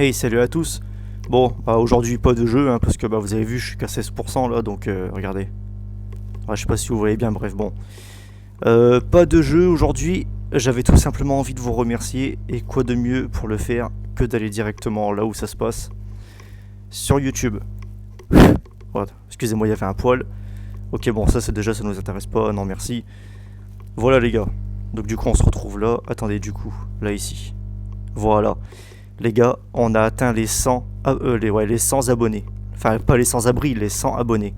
Hey, salut à tous. Bon, aujourd'hui pas de jeu, hein, parce que vous avez vu, je suis qu'à 16% là, donc regardez. Je sais pas si vous voyez bien, bref, bon. Pas de jeu aujourd'hui, j'avais tout simplement envie de vous remercier, et quoi de mieux pour le faire que d'aller directement là où ça se passe, sur YouTube. Voilà, excusez-moi, il y avait un poil. Ok, bon, ça c'est déjà, ça nous intéresse pas, non merci. Voilà les gars, donc du coup on se retrouve là, attendez du coup, là ici. Voilà. Les gars, on a atteint les 100, les 100 abonnés. Enfin, pas les 100 abris, les 100 abonnés.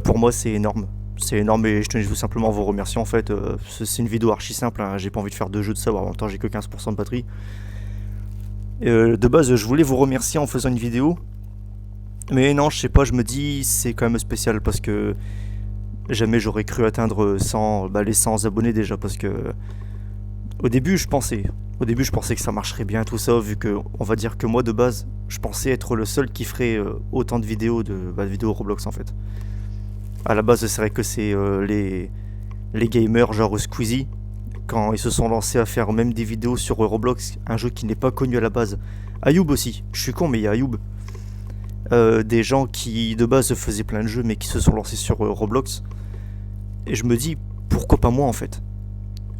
Pour moi, c'est énorme. C'est énorme et je tenais tout simplement à vous remercier en fait. C'est une vidéo archi simple, hein. J'ai pas envie de faire de jeu de ça, en même temps j'ai que 15% de batterie. De base, je voulais vous remercier en faisant une vidéo. Mais non, je sais pas, je me dis c'est quand même spécial parce que jamais j'aurais cru atteindre 100, les 100 abonnés déjà parce que au début, je pensais que ça marcherait bien tout ça, vu que, on va dire que moi de base, je pensais être le seul qui ferait autant de vidéos de vidéos Roblox en fait. À la base, c'est vrai que c'est les gamers genre Squeezie, quand ils se sont lancés à faire même des vidéos sur Roblox, un jeu qui n'est pas connu à la base. Ayoub aussi, je suis con mais il y a Ayoub. Des gens qui de base faisaient plein de jeux mais qui se sont lancés sur Roblox. Et je me dis, pourquoi pas moi en fait.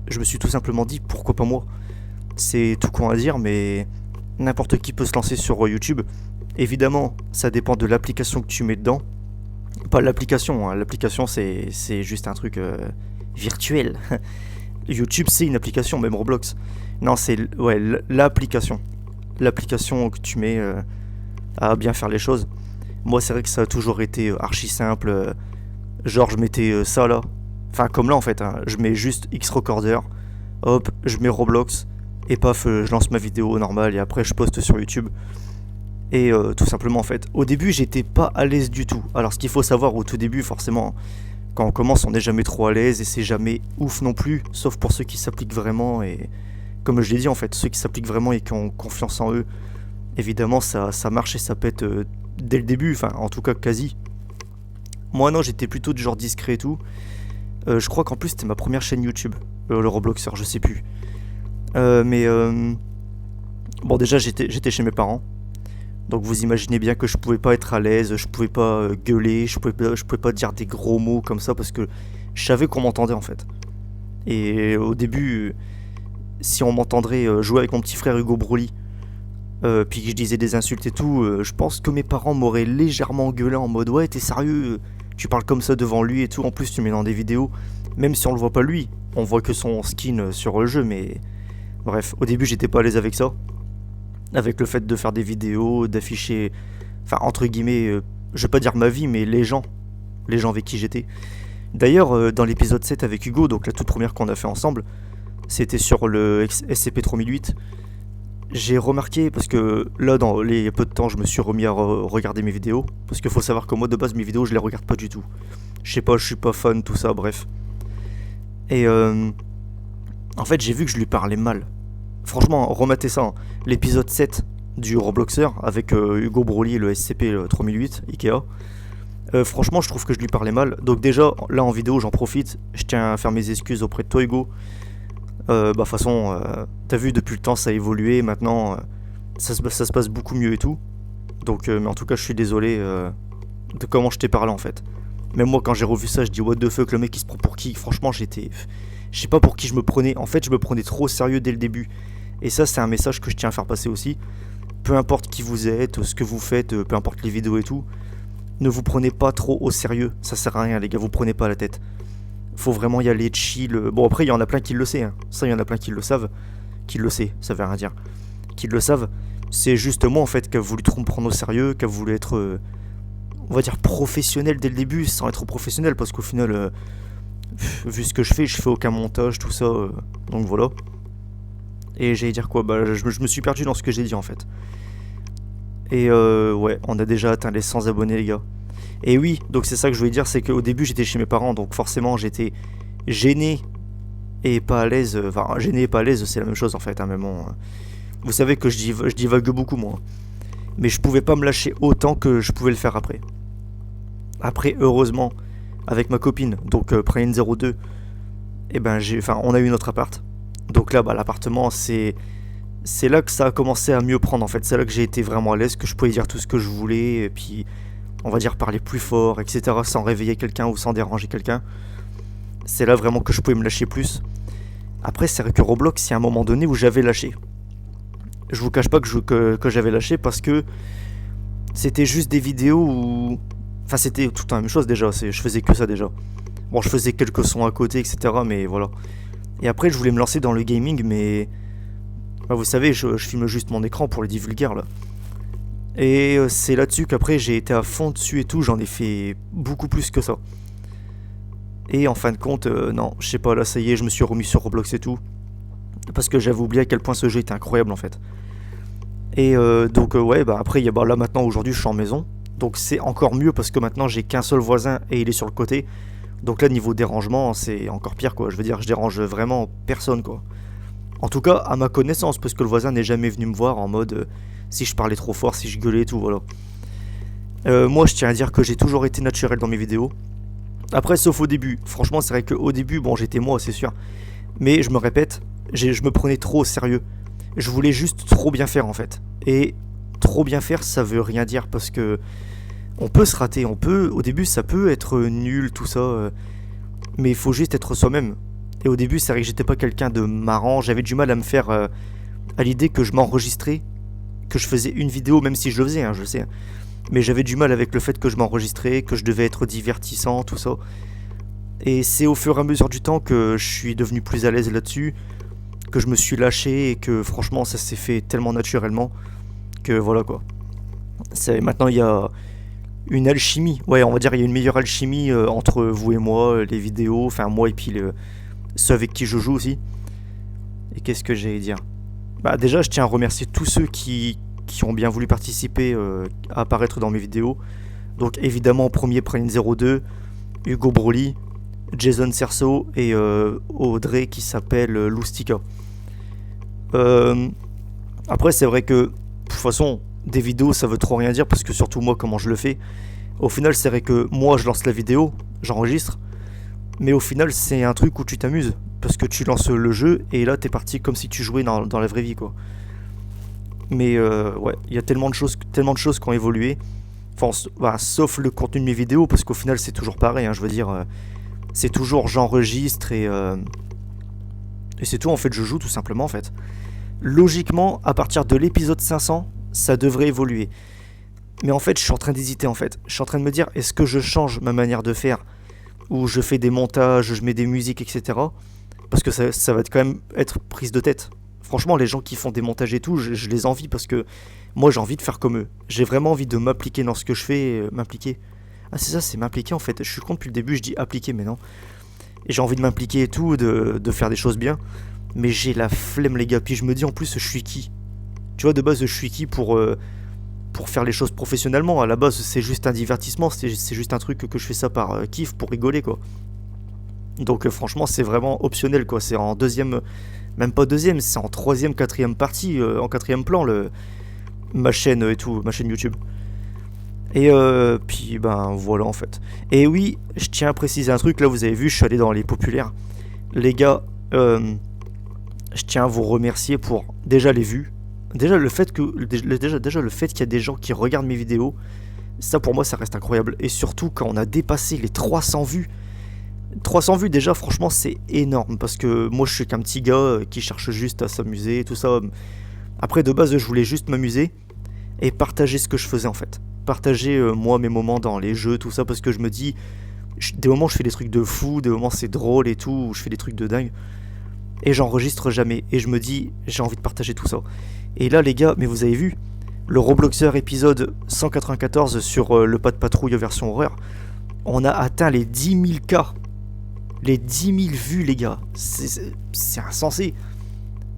Je me suis tout simplement dit, pourquoi pas moi. C'est tout con à dire, mais n'importe qui peut se lancer sur YouTube. Évidemment, ça dépend de l'application que tu mets dedans. Pas l'application, hein. L'application c'est juste un truc virtuel. YouTube c'est une application, même Roblox. Non, c'est l'application. L'application que tu mets à bien faire les choses. Moi, c'est vrai que ça a toujours été archi simple. Genre, je mettais ça là. Enfin, comme là en fait, hein. Je mets juste X-Recorder. Hop, je mets Roblox. Et paf, je lance ma vidéo normale et après je poste sur YouTube. Et tout simplement en fait, au début j'étais pas à l'aise du tout. Alors ce qu'il faut savoir au tout début forcément, quand on commence on n'est jamais trop à l'aise et c'est jamais ouf non plus, sauf pour ceux qui s'appliquent vraiment et comme je l'ai dit en fait, ceux qui s'appliquent vraiment et qui ont confiance en eux, évidemment ça marche et ça pète dès le début, enfin en tout cas quasi. Moi non, j'étais plutôt du genre discret et tout. Je crois qu'en plus c'était ma première chaîne YouTube, le Robloxer, je sais plus. Bon déjà j'étais chez mes parents. Donc vous imaginez bien que je pouvais pas être à l'aise, je pouvais pas gueuler, je pouvais pas dire des gros mots comme ça parce que je savais qu'on m'entendait en fait. Et au début, si on m'entendrait jouer avec mon petit frère Hugo Broly, puis que je disais des insultes et tout, je pense que mes parents m'auraient légèrement gueulé en mode ouais t'es sérieux, tu parles comme ça devant lui et tout, en plus tu mets dans des vidéos, même si on le voit pas lui, on voit que son skin sur le jeu, mais bref, au début j'étais pas à l'aise avec ça. Avec le fait de faire des vidéos, d'afficher, enfin entre guillemets, je vais pas dire ma vie, mais les gens avec qui j'étais. D'ailleurs, dans l'épisode 7 avec Hugo, donc la toute première qu'on a fait ensemble, c'était sur le SCP-3008. J'ai remarqué, parce que là, dans les peu de temps, je me suis remis à regarder mes vidéos. Parce qu'il faut savoir que moi, de base, mes vidéos, je les regarde pas du tout. Je sais pas, je suis pas fan, tout ça, bref. Et en fait, j'ai vu que je lui parlais mal. Franchement, remettez ça, hein. L'épisode 7 du Robloxer avec Hugo Broly et le SCP-3008, Ikea. Franchement, je trouve que je lui parlais mal. Donc déjà, là en vidéo, j'en profite. Je tiens à faire mes excuses auprès de toi, Hugo. De toute façon, t'as vu, depuis le temps, ça a évolué. Maintenant, ça se passe beaucoup mieux et tout. Donc, mais en tout cas, je suis désolé de comment je t'ai parlé en fait. Même moi, quand j'ai revu ça, je dis what the fuck, le mec il se prend pour qui? Franchement, j'étais... Je sais pas pour qui je me prenais. En fait, je me prenais trop au sérieux dès le début. Et ça, c'est un message que je tiens à faire passer aussi. Peu importe qui vous êtes, ce que vous faites, peu importe les vidéos et tout, ne vous prenez pas trop au sérieux. Ça sert à rien, les gars, vous prenez pas la tête. Faut vraiment y aller chill. Bon, après, il y en a plein qui le savent, hein. Ça, il y en a plein qui le savent. Qui le sait, ça veut rien dire. Qui le savent. C'est juste moi, en fait, qui a voulu trop me prendre au sérieux, qui a voulu être, on va dire, professionnel dès le début, sans être professionnel, parce qu'au final, vu ce que je fais aucun montage, tout ça. Donc voilà. Et j'allais dire quoi? Je me suis perdu dans ce que j'ai dit en fait. Et ouais, on a déjà atteint les 100 abonnés les gars. Et oui, donc c'est ça que je voulais dire, c'est qu'au début j'étais chez mes parents, donc forcément j'étais gêné et pas à l'aise. Enfin, gêné et pas à l'aise, c'est la même chose en fait, hein, mais bon. Vous savez que je divague beaucoup moi. Mais je pouvais pas me lâcher autant que je pouvais le faire après. Après, heureusement, avec ma copine, donc Prane02, et on a eu notre appart. Donc là, l'appartement, c'est c'est là que ça a commencé à mieux prendre en fait. C'est là que j'ai été vraiment à l'aise, que je pouvais dire tout ce que je voulais, et puis on va dire parler plus fort, etc. sans réveiller quelqu'un ou sans déranger quelqu'un. C'est là vraiment que je pouvais me lâcher plus. Après, c'est vrai que Roblox, il y a un moment donné où j'avais lâché. Je vous cache pas que j'avais lâché parce que c'était juste des vidéos où... Enfin, c'était tout la même chose déjà, je faisais que ça déjà. Bon, je faisais quelques sons à côté, etc. Mais voilà. Et après, je voulais me lancer dans le gaming, mais... Bah, vous savez, je filme juste mon écran pour le divulguer, là. Et c'est là-dessus qu'après, j'ai été à fond dessus et tout, j'en ai fait beaucoup plus que ça. Et en fin de compte, non, je sais pas, là, ça y est, je me suis remis sur Roblox et tout. Parce que j'avais oublié à quel point ce jeu était incroyable, en fait. Et donc ouais, bah après, là maintenant aujourd'hui je suis en maison. Donc c'est encore mieux parce que maintenant j'ai qu'un seul voisin et il est sur le côté. Donc là niveau dérangement c'est encore pire quoi. Je veux dire je dérange vraiment personne quoi. En tout cas à ma connaissance parce que le voisin n'est jamais venu me voir en mode si je parlais trop fort, si je gueulais et tout voilà. Moi je tiens à dire que j'ai toujours été naturel dans mes vidéos. Après sauf au début. Franchement c'est vrai qu'au début bon j'étais moi c'est sûr. Mais je me répète, je me prenais trop au sérieux. Je voulais juste trop bien faire en fait. Et trop bien faire, ça veut rien dire parce que on peut se rater, au début ça peut être nul tout ça, mais il faut juste être soi-même. Et au début c'est vrai que j'étais pas quelqu'un de marrant, j'avais du mal à me faire à l'idée que je m'enregistrais, que je faisais une vidéo même si je le faisais, hein, je le sais. Mais j'avais du mal avec le fait que je m'enregistrais, que je devais être divertissant, tout ça. Et c'est au fur et à mesure du temps que je suis devenu plus à l'aise là-dessus, que je me suis lâché et que franchement ça s'est fait tellement naturellement que voilà quoi. Maintenant il y a une alchimie, ouais on va dire il y a une meilleure alchimie entre vous et moi, les vidéos, enfin moi et puis ceux avec qui je joue aussi. Et qu'est-ce que j'allais dire? Bah déjà je tiens à remercier tous ceux qui ont bien voulu participer à apparaître dans mes vidéos. Donc évidemment en premier Prane02, Hugo Broly, Jason Cerceau et Audrey qui s'appelle Loustica. Après c'est vrai que de toute façon des vidéos ça veut trop rien dire parce que surtout moi comment je le fais. Au final c'est vrai que moi je lance la vidéo, j'enregistre, mais au final c'est un truc où tu t'amuses parce que tu lances le jeu et là t'es parti comme si tu jouais dans la vraie vie quoi. Mais ouais, il y a tellement de choses qui ont évolué. Enfin, bah, sauf le contenu de mes vidéos parce qu'au final c'est toujours pareil, hein, je veux dire, c'est toujours j'enregistre et c'est tout en fait, je joue tout simplement en fait. Logiquement, à partir de l'épisode 500, ça devrait évoluer. Mais en fait, je suis en train d'hésiter en fait. Je suis en train de me dire, est-ce que je change ma manière de faire, ou je fais des montages, je mets des musiques, etc. Parce que ça va quand même être prise de tête. Franchement, les gens qui font des montages et tout, je les envie parce que moi j'ai envie de faire comme eux. J'ai vraiment envie de m'appliquer dans ce que je fais, m'impliquer. Ah c'est ça, c'est m'impliquer en fait. Je suis con depuis le début, je dis appliquer mais non. Et j'ai envie de m'impliquer et tout, de faire des choses bien. Mais j'ai la flemme les gars, puis je me dis en plus je suis qui? Tu vois de base je suis qui pour faire les choses professionnellement? À la base c'est juste un divertissement, c'est juste un truc que je fais ça par kiff pour rigoler quoi. Donc franchement c'est vraiment optionnel quoi, c'est en deuxième, même pas deuxième, c'est en troisième, quatrième partie, en quatrième plan ma chaîne et tout, ma chaîne YouTube. Et puis ben voilà en fait. Et oui, je tiens à préciser un truc, là vous avez vu, je suis allé dans les populaires. Les gars, je tiens à vous remercier pour déjà les vues. Déjà le fait déjà le fait qu'il y a des gens qui regardent mes vidéos, ça pour moi ça reste incroyable. Et surtout quand on a dépassé les 300 vues. 300 vues déjà franchement c'est énorme parce que moi je suis qu'un petit gars qui cherche juste à s'amuser et tout ça. Après de base je voulais juste m'amuser et partager ce que je faisais en fait. Partager moi mes moments dans les jeux, tout ça parce que je me dis, des moments je fais des trucs de fou, des moments c'est drôle et tout, où je fais des trucs de dingue. Et j'enregistre jamais. Et je me dis, j'ai envie de partager tout ça. Et là, les gars, mais vous avez vu, le Robloxer épisode 194 sur le pas de patrouille version horreur, on a atteint les 10 000 cas. Les 10 000 vues, les gars. C'est insensé.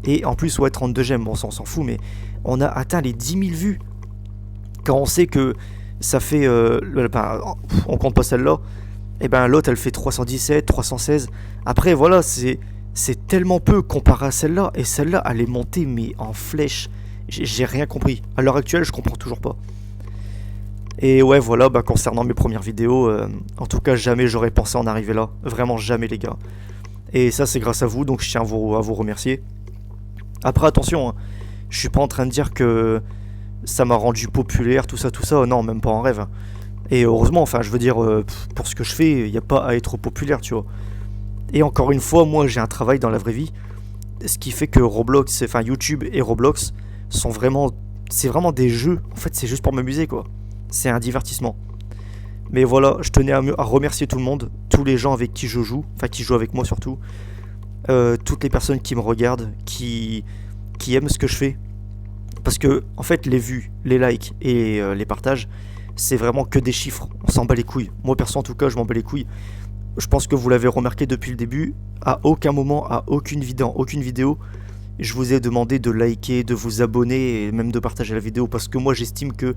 Et en plus, ouais, 32 j'aime, bon, ça on s'en fout, mais on a atteint les 10 000 vues. Quand on sait que ça fait. On compte pas celle-là. Et ben l'autre, elle fait 317, 316. Après, voilà, c'est tellement peu comparé à celle-là. Et celle-là, elle est montée, mais en flèche. J'ai rien compris. À l'heure actuelle, je comprends toujours pas. Et ouais, voilà, bah, concernant mes premières vidéos, en tout cas, jamais j'aurais pensé en arriver là. Vraiment jamais, les gars. Et ça, c'est grâce à vous, donc je tiens à vous remercier. Après, attention, hein, Je suis pas en train de dire que ça m'a rendu populaire, tout ça, non, même pas en rêve. Et heureusement, enfin, je veux dire, pour ce que je fais, il n'y a pas à être populaire, tu vois. Et encore une fois, moi, j'ai un travail dans la vraie vie, ce qui fait que Roblox, enfin YouTube et Roblox sont vraiment, c'est vraiment des jeux. En fait, c'est juste pour m'amuser, quoi. C'est un divertissement. Mais voilà, je tenais à remercier tout le monde, tous les gens avec qui je joue, enfin qui jouent avec moi surtout, toutes les personnes qui me regardent, qui aiment ce que je fais. Parce que, en fait, les vues, les likes et les partages, c'est vraiment que des chiffres. On s'en bat les couilles. Moi, perso, en tout cas, je m'en bats les couilles. Je pense que vous l'avez remarqué depuis le début. À aucun moment, à aucune vidéo, je vous ai demandé de liker, de vous abonner et même de partager la vidéo. Parce que moi, j'estime que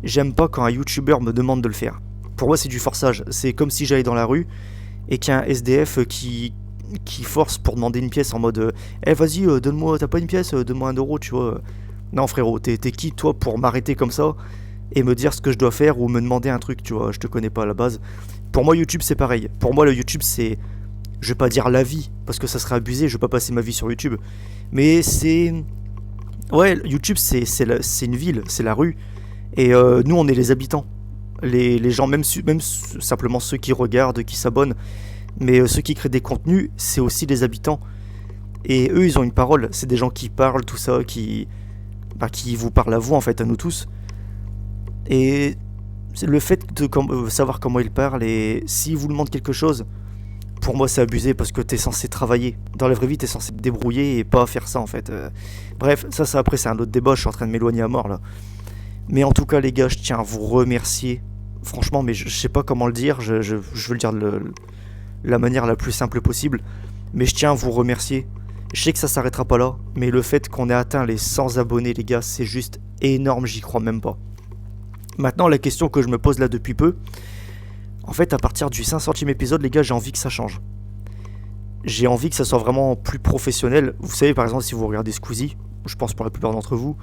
j'aime pas quand un YouTuber me demande de le faire. Pour moi, c'est du forçage. C'est comme si j'allais dans la rue et qu'il y a un SDF qui force pour demander une pièce en mode Eh vas-y, donne-moi, t'as pas une pièce, donne-moi 1 euro, tu vois. Non, frérot, t'es qui, toi, pour m'arrêter comme ça et me dire ce que je dois faire ou me demander un truc, tu vois. Je te connais pas à la base. Pour moi, YouTube, c'est pareil. Pour moi, le YouTube, c'est. Je vais pas dire la vie, parce que ça serait abusé, je vais pas passer ma vie sur YouTube. Mais c'est. Ouais, YouTube, c'est une ville, c'est la rue. Et nous, on est les habitants. Les gens, même simplement ceux qui regardent, qui s'abonnent, mais ceux qui créent des contenus, c'est aussi les habitants. Et eux, ils ont une parole. C'est des gens qui parlent, tout ça, qui vous parlent à vous, en fait, à nous tous. Et le fait de savoir comment ils parlent, et s'ils vous demandent quelque chose, pour moi, c'est abusé parce que t'es censé travailler. Dans la vraie vie, t'es censé te débrouiller et pas faire ça, en fait. Bref, ça après, c'est un autre débat. Je suis en train de m'éloigner à mort, là. Mais en tout cas, les gars, je tiens à vous remercier. Franchement, mais je sais pas comment le dire. Je veux le dire de la manière la plus simple possible. Mais je tiens à vous remercier. Je sais que ça s'arrêtera pas là. Mais le fait qu'on ait atteint les 100 abonnés, les gars, c'est juste énorme. J'y crois même pas. Maintenant, la question que je me pose là depuis peu. En fait, à partir du 500e épisode, les gars, j'ai envie que ça change. J'ai envie que ça soit vraiment plus professionnel. Vous savez, par exemple, si vous regardez Squeezie, je pense pour la plupart d'entre vous,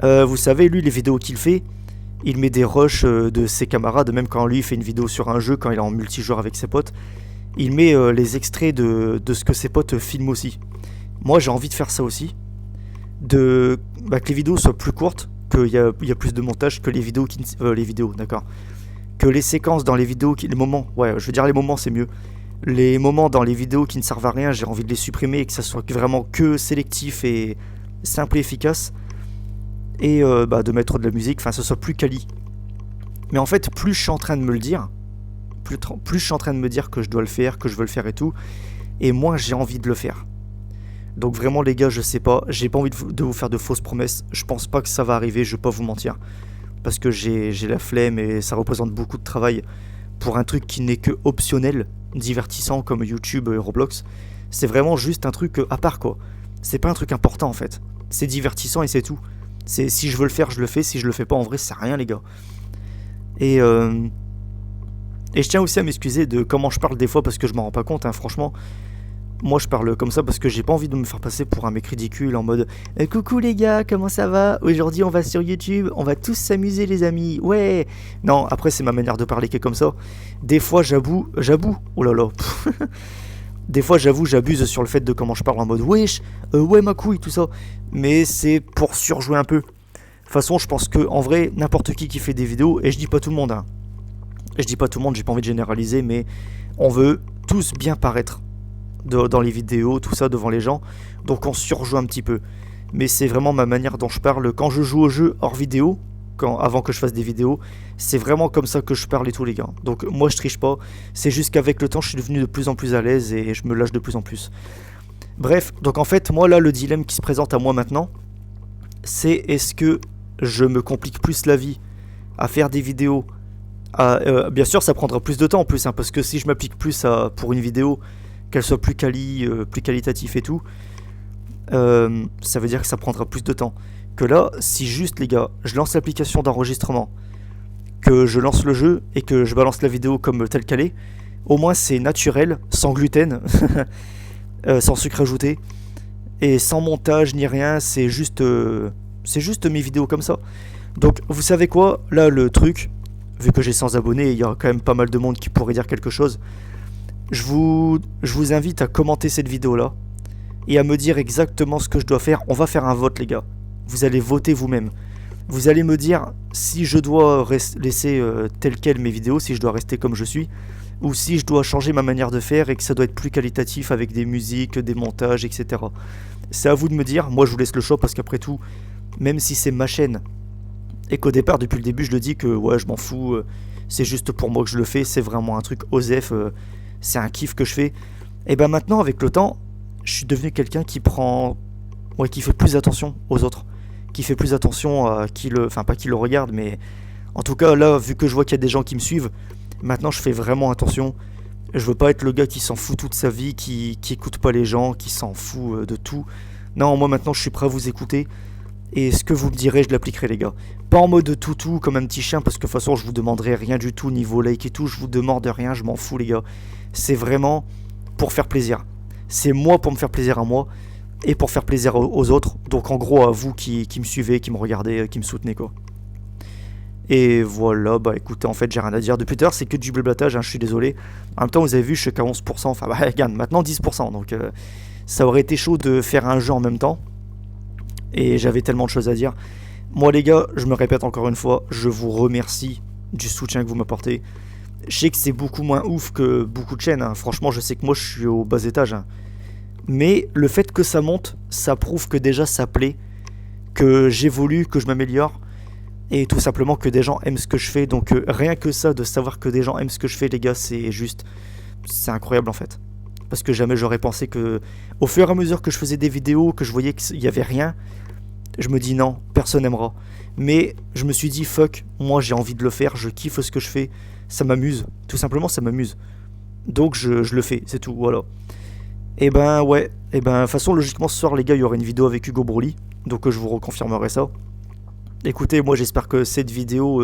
vous savez, lui, les vidéos qu'il fait, il met des rushs de ses camarades, même quand lui fait une vidéo sur un jeu, quand il est en multijoueur avec ses potes, il met les extraits de ce que ses potes filment aussi. Moi, j'ai envie de faire ça aussi, que les vidéos soient plus courtes, qu'il y a plus de montage que les vidéos d'accord. Que les séquences dans les vidéos, les moments, ouais, je veux dire les moments, c'est mieux. Les moments dans les vidéos qui ne servent à rien, j'ai envie de les supprimer et que ça soit vraiment que sélectif et simple et efficace. Et de mettre de la musique, enfin, ce soit plus quali. Mais en fait, plus je suis en train de me le dire, plus je suis en train de me dire que je dois le faire, que je veux le faire et tout, et moins j'ai envie de le faire. Donc vraiment, les gars, je sais pas, j'ai pas envie de vous faire de fausses promesses. Je pense pas que ça va arriver, je vais pas vous mentir. Parce que j'ai la flemme et ça représente beaucoup de travail pour un truc qui n'est que optionnel, divertissant comme YouTube et Roblox. C'est vraiment juste un truc à part, quoi. C'est pas un truc important, en fait. C'est divertissant et c'est tout. Si je veux le faire, je le fais. Si je le fais pas, en vrai, ça sert à rien, les gars. Et je tiens aussi à m'excuser de comment je parle des fois parce que je m'en rends pas compte, hein, franchement. Moi, je parle comme ça parce que j'ai pas envie de me faire passer pour un mec ridicule en mode coucou les gars, comment ça va? Aujourd'hui, on va sur YouTube, on va tous s'amuser, les amis. Ouais. Non, après, c'est ma manière de parler qui est comme ça. Des fois, j'avoue. Oh là là. Des fois, j'avoue, j'abuse sur le fait de comment je parle en mode wesh, ouais, ma couille, tout ça. Mais c'est pour surjouer un peu. De toute façon, je pense que en vrai, n'importe qui fait des vidéos, et je dis pas tout le monde, hein. Je dis pas tout le monde, j'ai pas envie de généraliser, mais on veut tous bien paraître dans les vidéos, tout ça, devant les gens. Donc on surjoue un petit peu. Mais c'est vraiment ma manière dont je parle. Quand je joue au jeu hors vidéo, avant que je fasse des vidéos, c'est vraiment comme ça que je parle et tout, les gars. Donc moi, je triche pas. C'est juste qu'avec le temps, je suis devenu de plus en plus à l'aise et je me lâche de plus en plus. Bref, donc en fait, moi là, le dilemme qui se présente à moi maintenant, c'est est-ce que je me complique plus la vie à faire des vidéos bien sûr, ça prendra plus de temps en plus, hein, parce que si je m'applique plus pour une vidéo, qu'elle soit plus qualitative et tout, ça veut dire que ça prendra plus de temps. Que là, si juste, les gars, je lance l'application d'enregistrement, que je lance le jeu et que je balance la vidéo comme telle qu'elle est, au moins c'est naturel, sans gluten, sans sucre ajouté, et sans montage ni rien, c'est juste mes vidéos comme ça. Donc, vous savez quoi? Là, le truc, vu que j'ai 100 abonnés, il y a quand même pas mal de monde qui pourrait dire quelque chose. Je vous invite à commenter cette vidéo-là et à me dire exactement ce que je dois faire. On va faire un vote, les gars. Vous allez voter vous-même. Vous allez me dire si je dois laisser tel quel mes vidéos, si je dois rester comme je suis, ou si je dois changer ma manière de faire et que ça doit être plus qualitatif avec des musiques, des montages, etc. C'est à vous de me dire. Moi, je vous laisse le choix parce qu'après tout, même si c'est ma chaîne et qu'au départ, depuis le début, je le dis que ouais, je m'en fous, c'est juste pour moi que je le fais, c'est vraiment un truc osef, c'est un kiff que je fais. Et ben maintenant, avec le temps, je suis devenu quelqu'un qui prend, ouais, qui fait plus attention aux autres, qui fait plus attention à qui le, enfin pas qui le regarde, mais en tout cas là, vu que je vois qu'il y a des gens qui me suivent, maintenant je fais vraiment attention. Je veux pas être le gars qui s'en fout toute sa vie, qui écoute pas les gens, qui s'en fout de tout. Non, moi maintenant je suis prêt à vous écouter. Et ce que vous me direz, je l'appliquerai, les gars. Pas en mode toutou comme un petit chien, parce que de toute façon, je vous demanderai rien du tout niveau like et tout. Je vous demande rien, je m'en fous, les gars. C'est vraiment pour faire plaisir. C'est moi pour me faire plaisir à moi et pour faire plaisir aux autres. Donc en gros, à vous qui me suivez, qui me regardez, qui me soutenez, quoi. Et voilà, bah écoutez, en fait, j'ai rien à dire. Depuis tout à l'heure, c'est que du blablatage, hein, je suis désolé. En même temps, vous avez vu, je suis qu'à 11%. Enfin, bah, regarde, maintenant 10%. Donc, ça aurait été chaud de faire un jeu en même temps. Et j'avais tellement de choses à dire. Moi les gars, je me répète encore une fois, je vous remercie du soutien que vous m'apportez. Je sais que c'est beaucoup moins ouf que beaucoup de chaînes, hein. Franchement, je sais que moi je suis au bas étage, hein. Mais le fait que ça monte, ça prouve que déjà ça plaît, que j'évolue, que je m'améliore, et tout simplement que des gens aiment ce que je fais. Donc rien que ça, de savoir que des gens aiment ce que je fais, les gars, c'est juste, c'est incroyable en fait. Parce que jamais j'aurais pensé que, au fur et à mesure que je faisais des vidéos, que je voyais qu'il n'y avait rien, je me dis non, personne n'aimera. Mais je me suis dit fuck, moi j'ai envie de le faire, je kiffe ce que je fais, ça m'amuse, tout simplement ça m'amuse. Donc je le fais, c'est tout, voilà. Et ben ouais, et ben de toute façon logiquement ce soir les gars il y aura une vidéo avec Hugo Broly, donc je vous reconfirmerai ça. Écoutez, moi j'espère que cette vidéo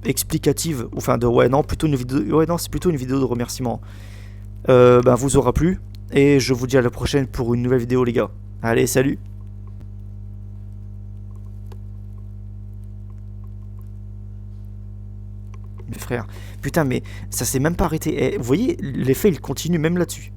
explicative, enfin de ouais non plutôt une vidéo, ouais non c'est plutôt une vidéo de remerciement, ben vous aura plu. Et je vous dis à la prochaine pour une nouvelle vidéo les gars. Allez salut. Mes frères. Putain, mais ça s'est même pas arrêté. Eh, vous voyez, l'effet il continue même là-dessus.